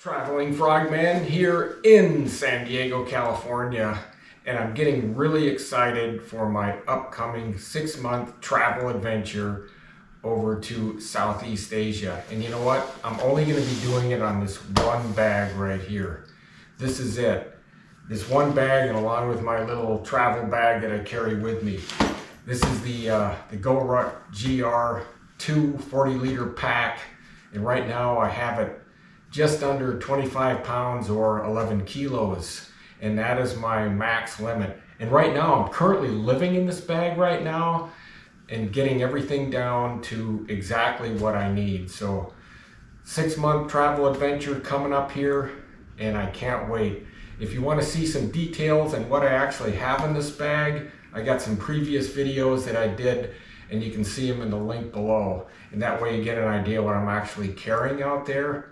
Traveling Frogman here in San Diego, California, and I'm getting really excited for my upcoming 6-month travel adventure over to Southeast Asia. And you know what? I'm only going to be doing it on this one bag right here. This is it. This one bag, and along with my little travel bag that I carry with me. This is the GoRuck GR2 40-liter pack, and right now I have it just under 25 pounds or 11 kilos, and that is my max limit. And right now I'm currently living in this bag right now and getting everything down to exactly what I need. So 6-month travel adventure coming up here, and I can't wait. If you want to see some details on what I actually have in this bag, I got some previous videos that I did, and you can see them in the link below, and that way you get an idea what I'm actually carrying out there.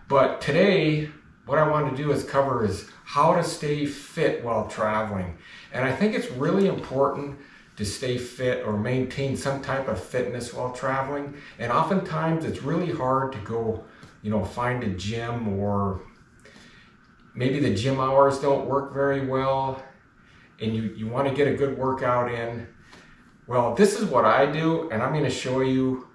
But today, what I want to do is cover is how to stay fit while traveling. And I think it's really important to stay fit or maintain some type of fitness while traveling. And oftentimes it's really hard to go, find a gym, or maybe the gym hours don't work very well and you want to get a good workout in. Well, this is what I do, and I'm going to show you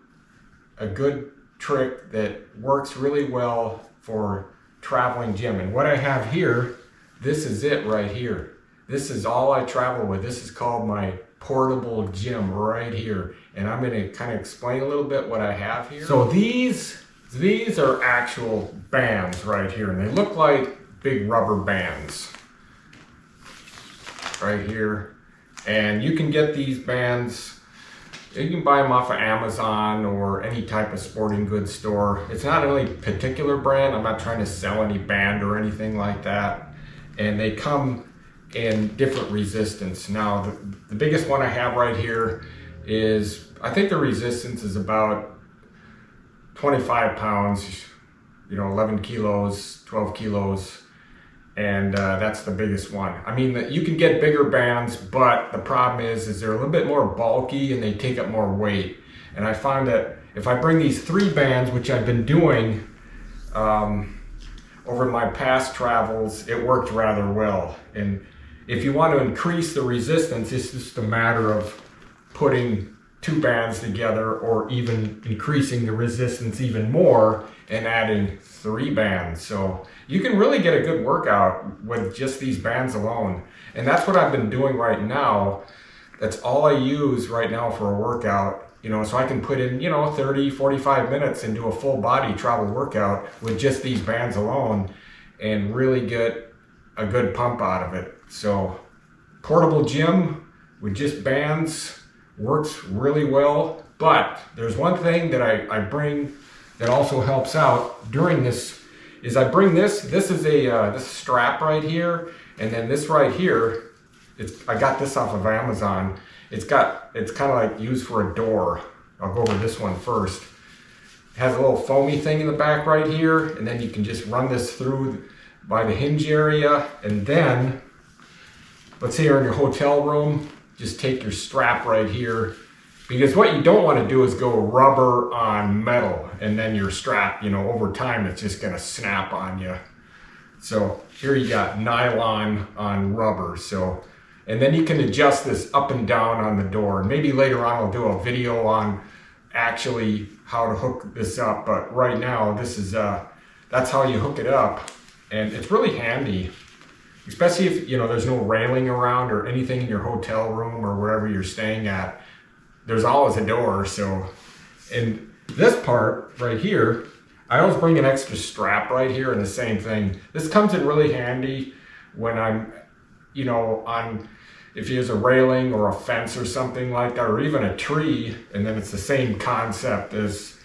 a good trick that works really well for traveling gym. And what I have here, this is it right here. This is all I travel with. This is called my portable gym right here. And I'm going to kind of explain a little bit what I have here. So these are actual bands right here, and they look like big rubber bands right here. And you can get these bands, you can buy them off of Amazon or any type of sporting goods store. It's not any particular brand. I'm not trying to sell any band or anything like that. And they come in different resistance. Now, the biggest one I have right here is, I think the resistance is about 25 pounds, 11 kilos, 12 kilos. And that's the biggest one. I mean, you can get bigger bands, but the problem is they're a little bit more bulky and they take up more weight. And I find that if I bring these 3 bands, which I've been doing over my past travels, it worked rather well. And if you want to increase the resistance, it's just a matter of putting 2 bands together, or even increasing the resistance even more and adding 3 bands. So you can really get a good workout with just these bands alone. And that's what I've been doing right now. That's all I use right now for a workout, so I can put in, 30, 45 minutes and do a full body travel workout with just these bands alone and really get a good pump out of it. So portable gym with just bands works really well. But there's one thing that I bring that also helps out during this, is I bring this is this strap right here, and then this right here, I got this off of Amazon. It's kind of like used for a door. I'll go over this one first. It has a little foamy thing in the back right here, and then you can just run this through by the hinge area, and then, let's say you're in your hotel room, just take your strap right here, because what you don't want to do is go rubber on metal, and then your strap, over time it's just going to snap on you. So here you got nylon on rubber. So, and then you can adjust this up and down on the door. And maybe later on I'll do a video on actually how to hook this up. But right now, this is that's how you hook it up, and it's really handy. Especially if, there's no railing around or anything in your hotel room or wherever you're staying at. There's always a door. So, and this part right here, I always bring an extra strap right here, and the same thing. This comes in really handy when I'm, if there's a railing or a fence or something like that, or even a tree, and then it's the same concept as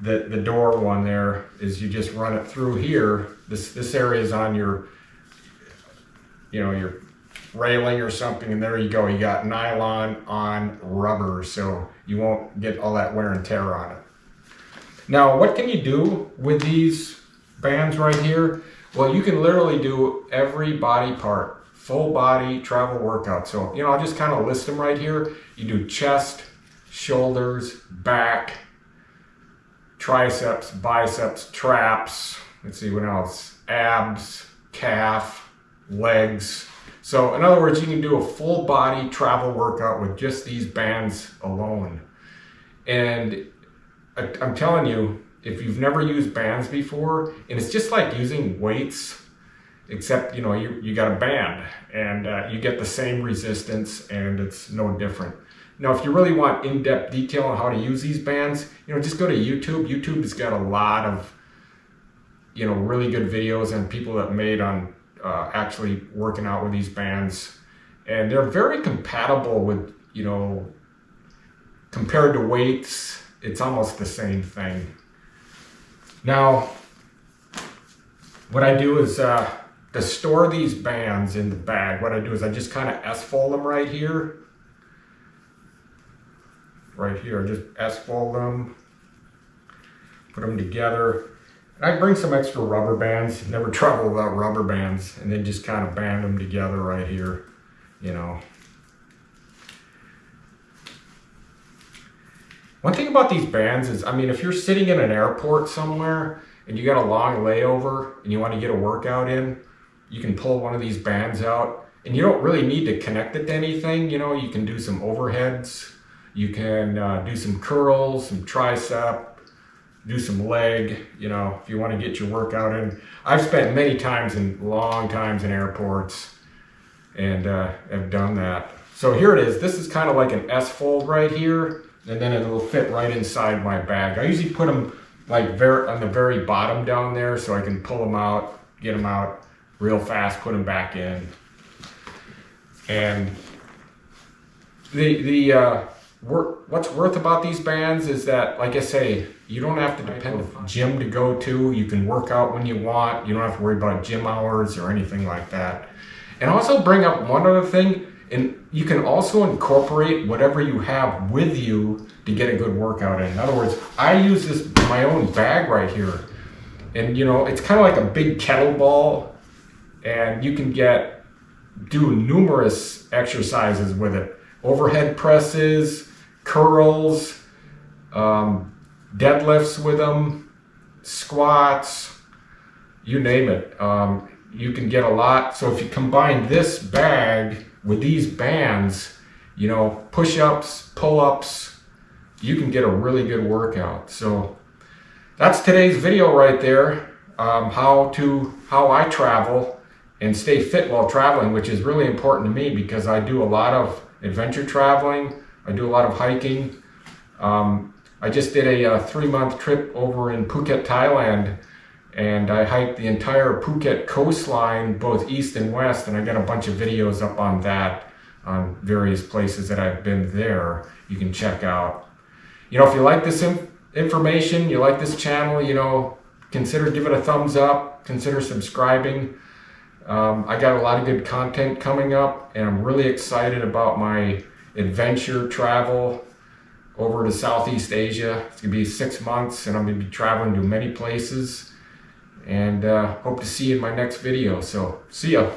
the door one there, is you just run it through here. This area is on your, your railing or something, and there you go. You got nylon on rubber, so you won't get all that wear and tear on it. Now, what can you do with these bands right here? Well, you can literally do every body part, full body travel workout. So, I'll just kind of list them right here. You do chest, shoulders, back, triceps, biceps, traps, let's see what else, abs, calf, legs. So in other words, you can do a full body travel workout with just these bands alone. And I'm telling you, if you've never used bands before, and it's just like using weights, except, you know, you got a band and you get the same resistance and it's no different. Now, if you really want in-depth detail on how to use these bands, you know, just go to YouTube. YouTube has got a lot of, you know, really good videos and people that made on actually working out with these bands. And they're very compatible with, you know, compared to weights, it's almost the same thing. Now, what I do is, to store these bands in the bag, what I do is I just kind of S-fold them right here. Right here, I just S-fold them, put them together. And I bring some extra rubber bands, never travel without rubber bands, and then just kind of band them together right here, you know. One thing about these bands is, I mean, if you're sitting in an airport somewhere and you got a long layover and you want to get a workout in, you can pull one of these bands out and you don't really need to connect it to anything. You know, you can do some overheads, you can do some curls, some tricep, do some leg, you know, if you want to get your workout in. I've spent many times long times in airports and have done that. So here it is. This is kind of like an S-fold right here, and then it'll fit right inside my bag. I usually put them like on the very bottom down there so I can pull them out, get them out real fast, put them back in. And what's worth about these bands is that, like I say, you don't have to depend on a gym to go to. You can work out when you want. You don't have to worry about gym hours or anything like that. And also bring up one other thing, and you can also incorporate whatever you have with you to get a good workout in. In other words, I use this my own bag right here. And you know, it's kind of like a big kettlebell, and you can do numerous exercises with it. Overhead presses, curls, deadlifts with them, squats, you name it. You can get a lot. So if you combine this bag with these bands, you know, push-ups, pull-ups, you can get a really good workout. So that's today's video right there. How I travel and stay fit while traveling, which is really important to me because I do a lot of adventure traveling. I do a lot of hiking. I just did a 3-month trip over in Phuket, Thailand, and I hiked the entire Phuket coastline, both east and west, and I got a bunch of videos up on that, on various places that I've been there. You can check out. You know, if you like this information, you like this channel, you know, consider giving it a thumbs up, consider subscribing. I got a lot of good content coming up, and I'm really excited about my adventure travel over to Southeast Asia. It's gonna be 6 months, and I'm gonna be traveling to many places, and hope to see you in my next video. So see ya.